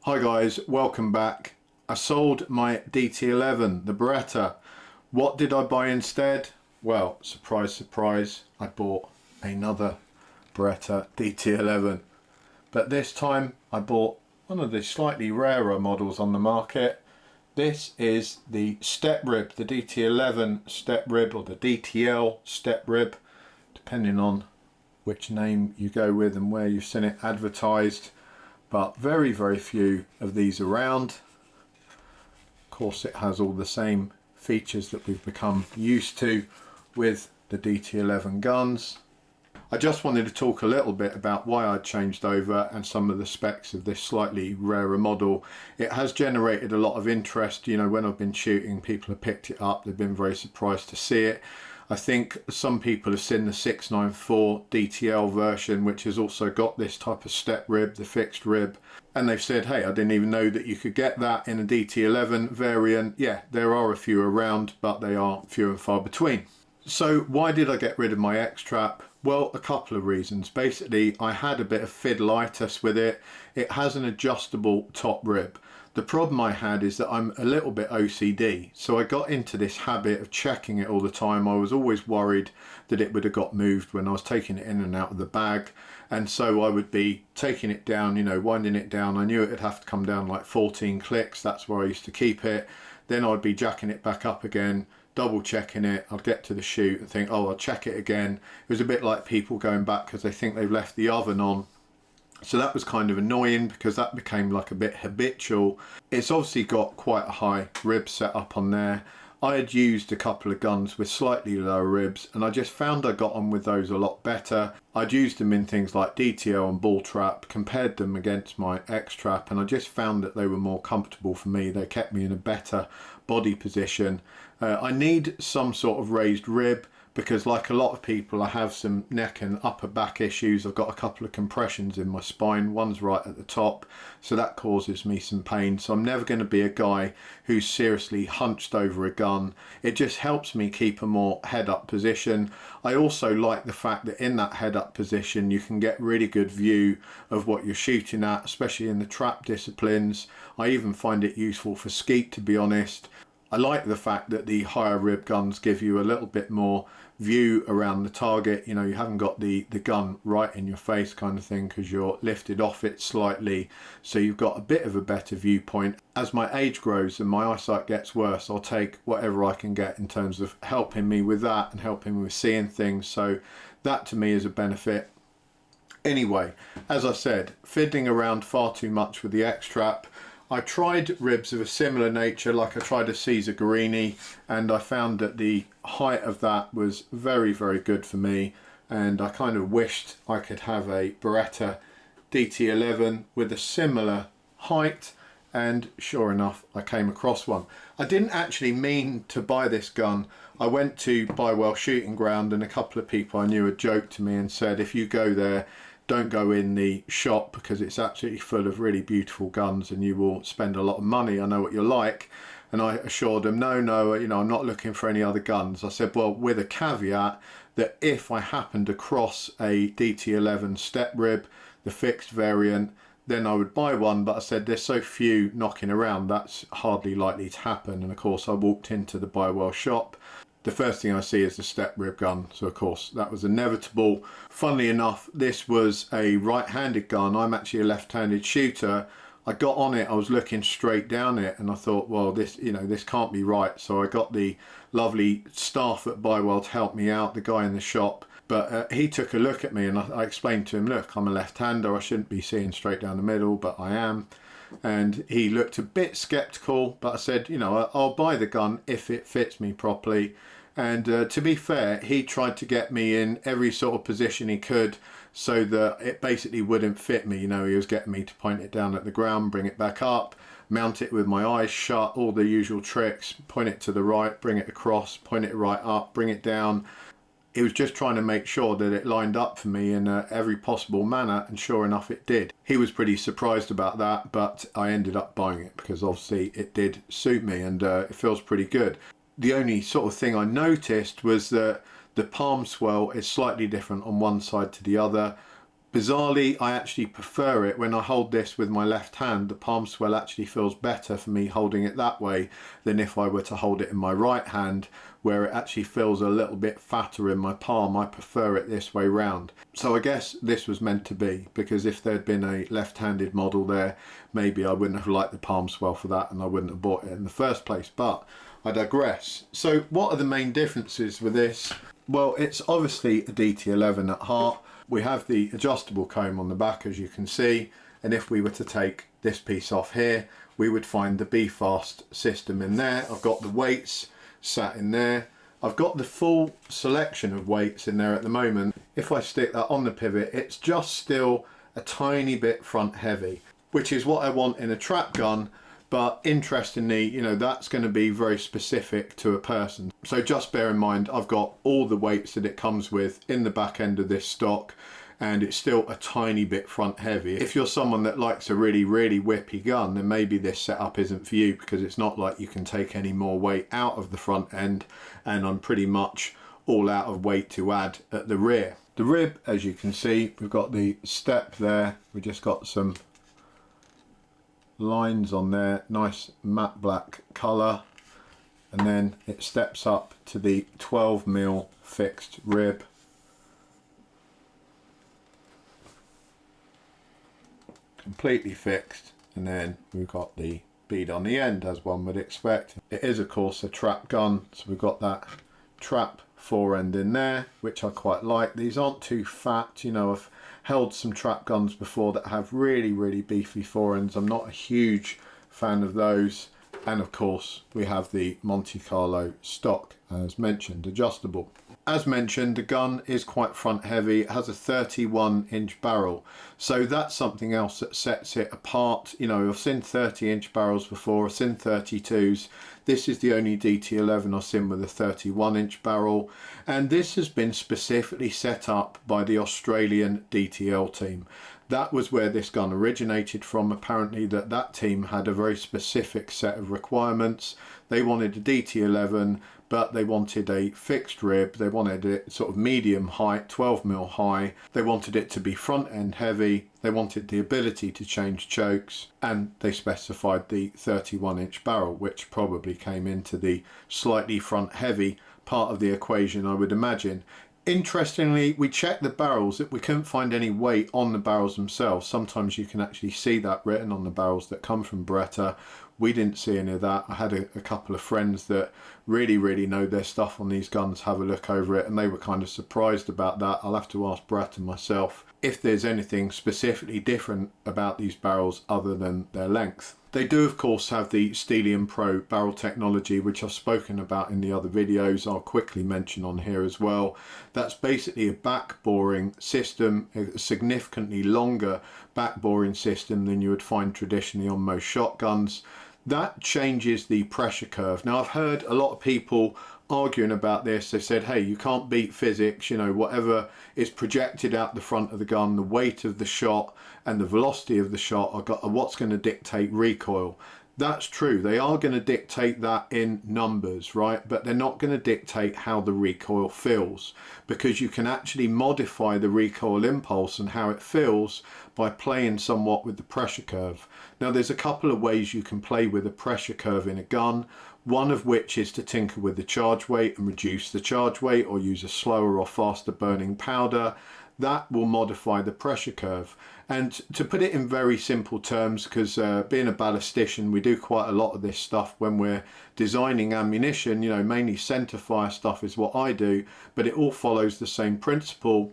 Hi guys, welcome back. I sold my DT11, the Beretta. What did I buy instead? Well, surprise, surprise, I bought another Beretta DT11. But this time I bought one of the slightly rarer models on the market. This is the step rib, the DT11 step rib, or the DTL step rib, depending on which name you go with and where you've seen it advertised. But very few of these around. Of course, it has all the same features that we've become used to with the DT11 guns. I just wanted to talk a little bit about why I changed over and some of the specs of this slightly rarer model. It has generated a lot of interest. You know, when I've been shooting, people have picked it up. They've been very surprised to see it. I think some people have seen the 694 DTL version, which has also got this type of step rib, the fixed rib, and they've said, hey, I didn't even know that you could get that in a DT11 variant. Yeah, there are a few around, but they are few and far between. So why did I get rid of my X-Trap? Well, a couple of reasons. Basically, I had a bit of fiddleitis with it. It has an adjustable top rib. The problem I had is that I'm a little bit OCD, so I got into this habit of checking it all the time. I was always worried that it would have got moved when I was taking it in and out of the bag, and so I would be taking it down, you know, winding it down. I knew it would have to come down like 14 clicks. That's where I used to keep it. Then I'd be jacking it back up again, double checking it. I'd get to the shoot and think, oh, I'll check it again. It was a bit like people going back because they think they've left the oven on. So that was kind of annoying because that became like a bit habitual. It's obviously got quite a high rib set up on there. I had used a couple of guns with slightly lower ribs and I just found I got on with those a lot better. I'd used them in things like DTL and ball trap, compared them against my X-Trap, and I just found that they were more comfortable for me. They kept me in a better body position. I need some sort of raised rib, because like a lot of people, I have some neck and upper back issues. I've got a couple of compressions in my spine. One's right at the top, so that causes me some pain. So I'm never going to be a guy who's seriously hunched over a gun. It just helps me keep a more head up position. I also like the fact that in that head up position you can get really good view of what you're shooting at, especially in the trap disciplines. I even find it useful for skeet, to be honest. I like the fact that the higher rib guns give you a little bit more view around the target. You know, you haven't got the gun right in your face kind of thing because you're lifted off it slightly, so you've got a bit of a better viewpoint. As my age grows and my eyesight gets worse, I'll take whatever I can get in terms of helping me with that and helping me with seeing things, so that to me is a benefit. Anyway, as I said, fiddling around far too much with the X-Trap. I tried ribs of a similar nature, like I tried a Caesar Guarini, and I found that the height of that was very good for me, and I kind of wished I could have a Beretta DT11 with a similar height, and sure enough I came across one. I didn't actually mean to buy this gun. I went to Swell shooting ground and a couple of people I knew had joked to me and said, if you go there, don't go in the shop because it's absolutely full of really beautiful guns and you will spend a lot of money. I know what you're like. And I assured them, no, you know, I'm not looking for any other guns. I said, well, with a caveat that if I happened across a DT11 step rib, the fixed variant, then I would buy one. But I said, there's so few knocking around, that's hardly likely to happen. And of course I walked into the Swell shop. The first thing I see is the step rib gun, so of course that was inevitable. Funnily enough, this was a right-handed gun. I'm actually a left-handed shooter. I got on it, I was looking straight down it, and I thought, well, this, you know, this can't be right. So I got the lovely staff at Swell to help me out, the guy in the shop. But he took a look at me and I explained to him, look, I'm a left-hander, I shouldn't be seeing straight down the middle, but I am. And he looked a bit skeptical, but I said, you know, I'll buy the gun if it fits me properly. And to be fair, he tried to get me in every sort of position he could so that it basically wouldn't fit me. You know, he was getting me to point it down at the ground, bring it back up, mount it with my eyes shut, all the usual tricks, point it to the right, bring it across, point it right up, bring it down. He was just trying to make sure that it lined up for me in every possible manner, and sure enough it did. He was pretty surprised about that, but I ended up buying it because obviously it did suit me and it feels pretty good. The only sort of thing I noticed was that the palm swell is slightly different on one side to the other. Bizarrely, I actually prefer it when I hold this with my left hand. The palm swell actually feels better for me holding it that way than if I were to hold it in my right hand, where it actually feels a little bit fatter in my palm. I prefer it this way round. So I guess this was meant to be, because if there'd been a left-handed model there, maybe I wouldn't have liked the palm swell for that and I wouldn't have bought it in the first place. But I digress. So what are the main differences with this? Well, it's obviously a DT11 at heart. We have the adjustable comb on the back, as you can see, and if we were to take this piece off here, we would find the B-Fast system in there. I've got the weights sat in there. I've got the full selection of weights in there at the moment. If I stick that on the pivot, it's just still a tiny bit front heavy, which is what I want in a trap gun. But interestingly, you know, that's going to be very specific to a person. So just bear in mind, I've got all the weights that it comes with in the back end of this stock, and it's still a tiny bit front heavy. If you're someone that likes a really, really whippy gun, then maybe this setup isn't for you, because it's not like you can take any more weight out of the front end, and I'm pretty much all out of weight to add at the rear. The rib, as you can see, we've got the step there. We just got some lines on there, nice matte black colour, and then it steps up to the 12mm fixed rib. Completely fixed, and then we've got the bead on the end, as one would expect. It is of course a trap gun, so we've got that trap fore end in there, which I quite like. These aren't too fat, you know. I've held some trap guns before that have really, really beefy fore ends. I'm not a huge fan of those. And of course we have the Monte Carlo stock, as mentioned, adjustable. As mentioned, the gun is quite front heavy. It has a 31-inch barrel, so that's something else that sets it apart. You know, I've seen 30-inch barrels before, I've seen 32s. This is the only DT11 I've seen with a 31-inch barrel, and this has been specifically set up by the Australian DTL team. That was where this gun originated from. Apparently that team had a very specific set of requirements. They wanted a DT11, but they wanted a fixed rib. They wanted it sort of medium height, 12mm high. They wanted it to be front end heavy. They wanted the ability to change chokes, and they specified the 31-inch barrel, which probably came into the slightly front heavy part of the equation, I would imagine. Interestingly, we checked the barrels, that we couldn't find any weight on the barrels themselves. Sometimes you can actually see that written on the barrels that come from Beretta. We didn't see any of that. I had a couple of friends that really know their stuff on these guns have a look over it, and they were kind of surprised about that. I'll have to ask Beretta myself if there's anything specifically different about these barrels other than their length. They do of course have the Stellium Pro barrel technology, which I've spoken about in the other videos. I'll quickly mention on here as well. That's basically a back boring system, a significantly longer back boring system than you would find traditionally on most shotguns. That changes the pressure curve. Now, I've heard a lot of people arguing about this. They said, hey, you can't beat physics, you know, whatever is projected out the front of the gun, the weight of the shot and the velocity of the shot are what's going to dictate recoil. That's true, they are going to dictate that in numbers, right? But they're not going to dictate how the recoil feels, because you can actually modify the recoil impulse and how it feels by playing somewhat with the pressure curve. Now, there's a couple of ways you can play with a pressure curve in a gun, one of which is to tinker with the charge weight and reduce the charge weight, or use a slower or faster burning powder. That will modify the pressure curve. And to put it in very simple terms, because being a ballistician, we do quite a lot of this stuff when we're designing ammunition, you know, mainly centre fire stuff is what I do, but it all follows the same principle.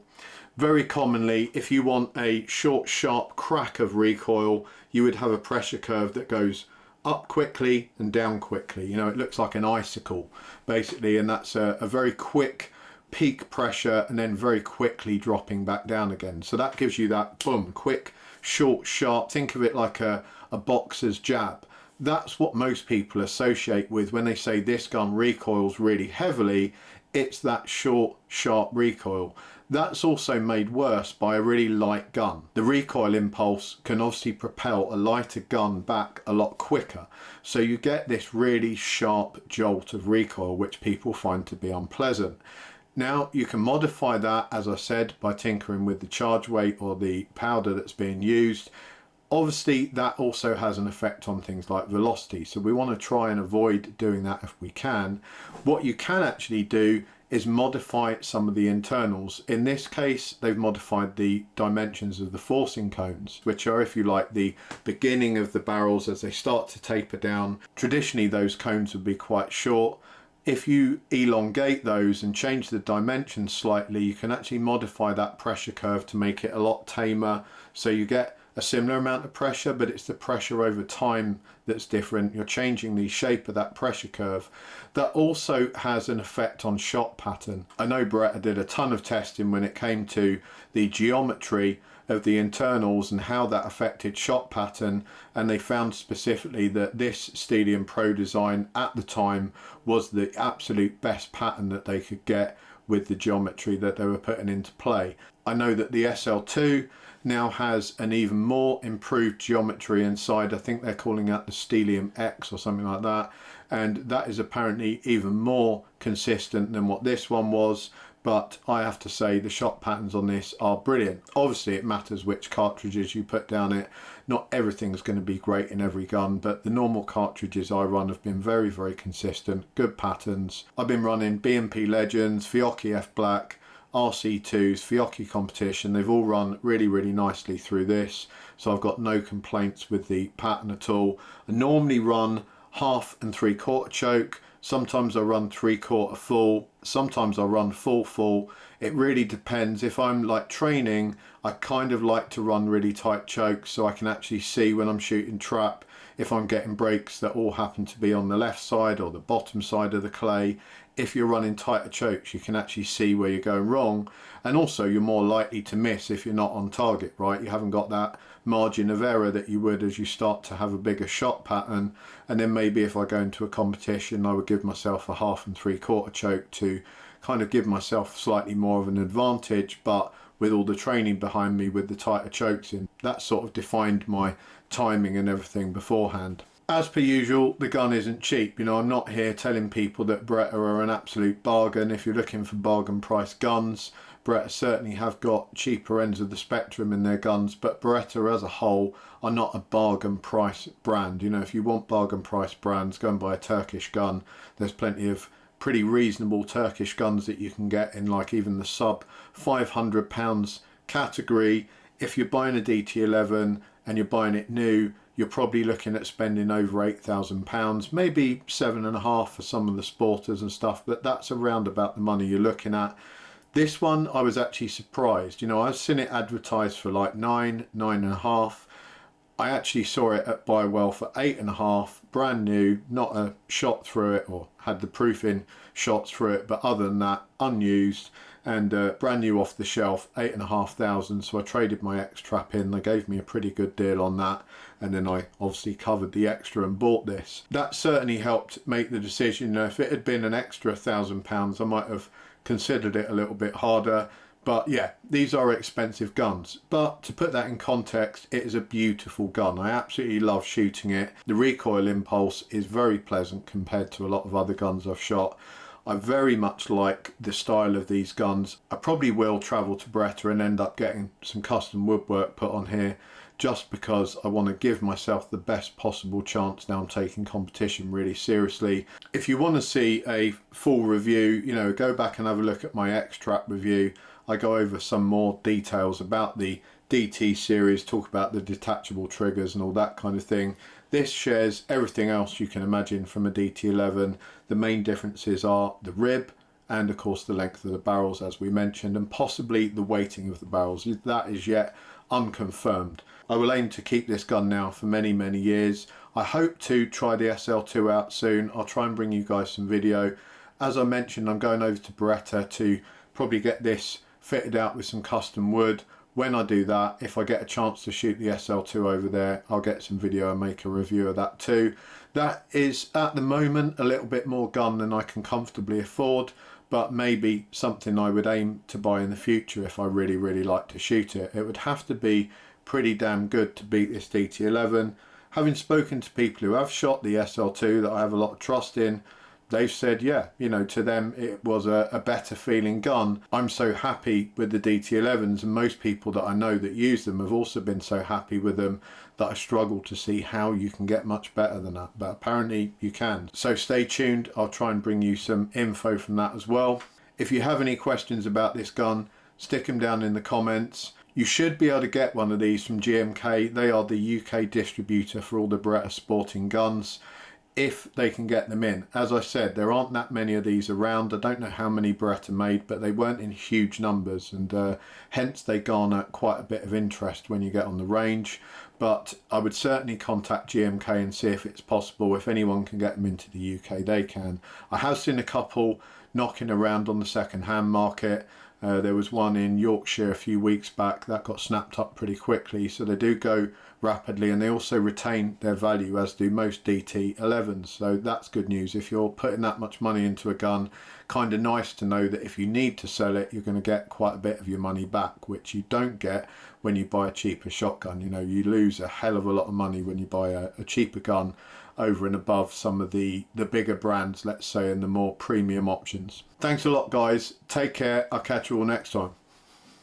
Very commonly, if you want a short, sharp crack of recoil, you would have a pressure curve that goes up quickly and down quickly. You know, it looks like an icicle, basically, and that's a very quick peak pressure and then very quickly dropping back down again. So that gives you that boom, quick, short, sharp. Think of it like a boxer's jab. That's what most people associate with when they say this gun recoils really heavily. It's that short, sharp recoil. That's also made worse by a really light gun. The recoil impulse can obviously propel a lighter gun back a lot quicker. So you get this really sharp jolt of recoil, which people find to be unpleasant. Now you can modify that, as I said, by tinkering with the charge weight or the powder that's being used. Obviously that also has an effect on things like velocity, so we want to try and avoid doing that if we can. What you can actually do is modify some of the internals. In this case, they've modified the dimensions of the forcing cones, which are, if you like, the beginning of the barrels as they start to taper down. Traditionally those cones would be quite short. If you elongate those and change the dimensions slightly, you can actually modify that pressure curve to make it a lot tamer, so you get a similar amount of pressure, but it's the pressure over time that's different. You're changing the shape of that pressure curve. That also has an effect on shot pattern. I know Beretta did a ton of testing when it came to the geometry of the internals and how that affected shot pattern, and they found specifically that this Stelium Pro design at the time was the absolute best pattern that they could get with the geometry that they were putting into play. I know that the SL2 now has an even more improved geometry inside. I think they're calling that the Stelium X or something like that, and that is apparently even more consistent than what this one was. But I have to say the shot patterns on this are brilliant. Obviously it matters which cartridges you put down it. Not everything's going to be great in every gun, but the normal cartridges I run have been very, very consistent, good patterns. I've been running B&P Legends, Fiocchi F Black, RC2s, Fiocchi Competition. They've all run really, really nicely through this, so I've got no complaints with the pattern at all. I normally run 1/2 and 3/4 choke. Sometimes I run 3/4 full, sometimes I run full. It really depends. If I'm like training, I kind of like to run really tight chokes so I can actually see when I'm shooting trap if I'm getting breaks that all happen to be on the left side or the bottom side of the clay. If you're running tighter chokes, you can actually see where you're going wrong, and also you're more likely to miss if you're not on target, right? You haven't got that margin of error that you would as you start to have a bigger shot pattern. And then maybe if I go into a competition, I would give myself a 1/2 and 3/4 choke to kind of give myself slightly more of an advantage, but with all the training behind me with the tighter chokes in, that sort of defined my timing and everything beforehand. As per usual, the gun isn't cheap. You know, I'm not here telling people that Beretta are an absolute bargain. If you're looking for bargain price guns, Beretta certainly have got cheaper ends of the spectrum in their guns, but Beretta as a whole are not a bargain price brand. You know, if you want bargain price brands, go and buy a Turkish gun. There's plenty of pretty reasonable Turkish guns that you can get in like even the sub £500 category. If you're buying a DT11 and you're buying it new, you're probably looking at spending over £8,000, maybe 7.5 for some of the sporters and stuff, but that's around about the money you're looking at. This one, I was actually surprised. You know, I've seen it advertised for like 9.5. I actually saw it at Buy Well for 8.5, brand new, not a shot through it or had the proofing shots through it, but other than that, unused and brand new off the shelf, 8,500. So I traded my X-Trap in. They gave me a pretty good deal on that, and then I obviously covered the extra and bought this. That certainly helped make the decision. You know, if it had been an extra £1,000, I might have considered it a little bit harder. But yeah, these are expensive guns. But to put that in context, it is a beautiful gun. I absolutely love shooting it. The recoil impulse is very pleasant compared to a lot of other guns I've shot. I very much like the style of these guns. I probably will travel to Beretta and end up getting some custom woodwork put on here, just because I want to give myself the best possible chance now I'm taking competition really seriously. If you want to see a full review, you know, go back and have a look at my X-Trap review. I go over some more details about the DT series, talk about the detachable triggers and all that kind of thing. This shares everything else you can imagine from a DT11. The main differences are the rib and of course the length of the barrels, as we mentioned, and possibly the weighting of the barrels. That is yet unconfirmed. I will aim to keep this gun now for many, many years. I hope to try the SL2 out soon. I'll try and bring you guys some video. As I mentioned, I'm going over to Beretta to probably get this fitted out with some custom wood. When I do that, if I get a chance to shoot the SL2 over there, I'll get some video and make a review of that too. That is at the moment a little bit more gun than I can comfortably afford, but maybe something I would aim to buy in the future if I really, really like to shoot it. It would have to be pretty damn good to beat this DT11. Having spoken to people who have shot the SL2 that I have a lot of trust in, they've said, yeah, you know, to them it was a better feeling gun. I'm so happy with the DT11s, and most people that I know that use them have also been so happy with them that I struggle to see how you can get much better than that, but apparently you can. So stay tuned, I'll try and bring you some info from that as well. If you have any questions about this gun, stick them down in the comments. You should be able to get one of these from GMK. They are the UK distributor for all the Beretta sporting guns, if they can get them in. As I said, there aren't that many of these around. I don't know how many Beretta made, but they weren't in huge numbers, and hence they garner quite a bit of interest when you get on the range. But I would certainly contact GMK and see if it's possible. If anyone can get them into the UK, they can. I have seen a couple knocking around on the second-hand market. There was one in Yorkshire a few weeks back that got snapped up pretty quickly, so they do go rapidly, and they also retain their value, as do most DT11s, so that's good news. If you're putting that much money into a gun, kind of nice to know that if you need to sell it, you're going to get quite a bit of your money back, which you don't get when you buy a cheaper shotgun. You know, you lose a hell of a lot of money when you buy a cheaper gun over and above some of the bigger brands, let's say, and the more premium options. Thanks a lot, guys. Take care. I'll catch you all next time.